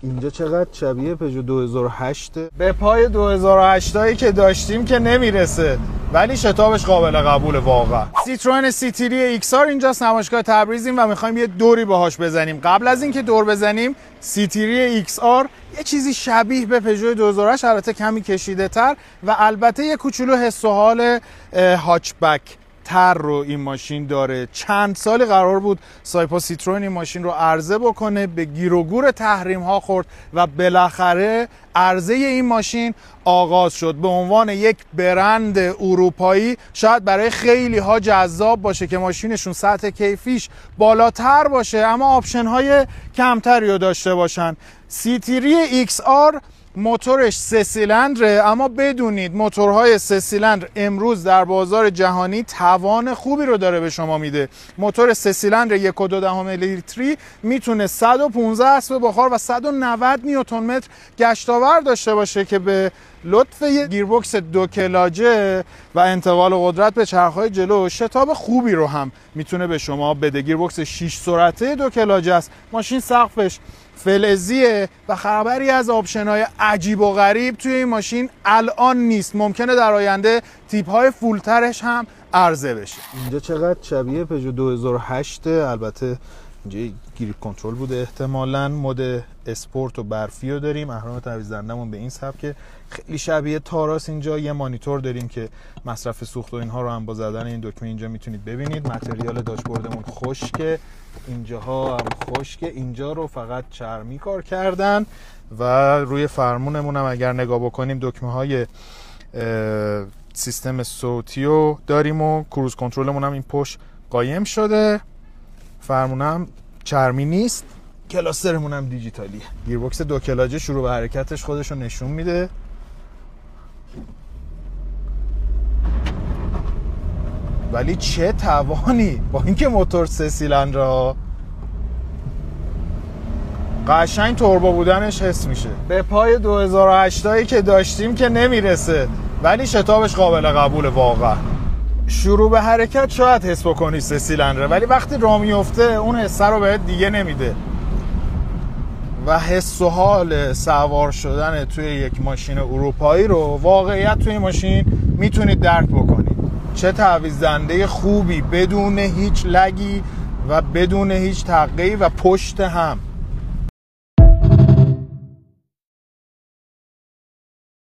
اینجا چقدر شبیه پژو 2008 به پای 2008 هایی که داشتیم که نمیرسه، ولی شتابش قابل قبول واقعا. سیتروئن سیتیری ایکس آر اینجاست، نمایشگاه تبریزیم و میخوایم یه دوری باهاش بزنیم. قبل از اینکه دور بزنیم، سیتیری ایکس آر یه چیزی شبیه به پژو 2008، البته کمی کشیده تر و البته یه کوچولو حس و حال هاچبک تر رو این ماشین داره. چند سالی قرار بود سایپا سیتروئن این ماشین رو عرضه بکنه، به گیر و گور تحریم ها خورد و بالاخره عرضه این ماشین آغاز شد. به عنوان یک برند اروپایی شاید برای خیلی ها جذاب باشه که ماشینشون سطح کیفیش بالاتر باشه اما آپشن های کمتری رو داشته باشن. سیتیری ایکس آر موتورش 3 سیلندره، اما بدونید موتورهای 3 سیلندر امروز در بازار جهانی توان خوبی رو داره به شما میده. موتور 3 سیلندر 1.2 لیتری میتونه 115 اسب بخار و 190 نیوتن متر گشتاور داشته باشه که به لطف گیربکس 2 کلاجه و انتقال قدرت به چرخهای جلو شتاب خوبی رو هم میتونه به شما بده. گیربکس 6 سرعته 2 کلاجه است. ماشین سقفش فلزیه و خبری از آپشن‌های عجیب و غریب توی این ماشین الان نیست. ممکنه در آینده تیپ‌های فولترش هم عرضه بشه. اینجا چقدر شبیه پژو 2008، البته اینجا گریپ کنترل بوده احتمالاً. مد اسپورت و برفی رو داریم. اهرام تعویض‌دهندمون به این سبک خیلی شبیه تاراس. اینجا یه مانیتور داریم که مصرف سوخت و اینها رو هم با زدن این دکمه اینجا میتونید ببینید. متریال داشبوردمون خشکه، اینجاها هم خشکه، اینجا رو فقط چرمی کار کردن و روی فرمونمون هم اگر نگاه بکنیم دکمه های سیستم صوتی رو داریم و کروز کنترلمون هم این پشت قایم شده. فرمون هم چرمی نیست. کلاسترمون هم دیجیتالیه. گیربکس 2 کلاجه شروع به حرکتش خودش رو نشون میده. ولی چه توانی با اینکه موتور 3 سیلندر قشنگ توربو بودنش حس میشه. به پای 2008 هایی که داشتیم که نمیرسه، ولی شتابش قابل قبول واقعا. شروع به حرکت شاید حس بکنی 3 سیلندره، ولی وقتی راه میفته اون حس رو بهت دیگه نمیده و حس و حال سوار شدن توی یک ماشین اروپایی رو واقعیت توی ماشین میتونید درک بکنید. چه تعویض‌دهنده خوبی بدون هیچ لگی و بدون هیچ تقی و پشت هم.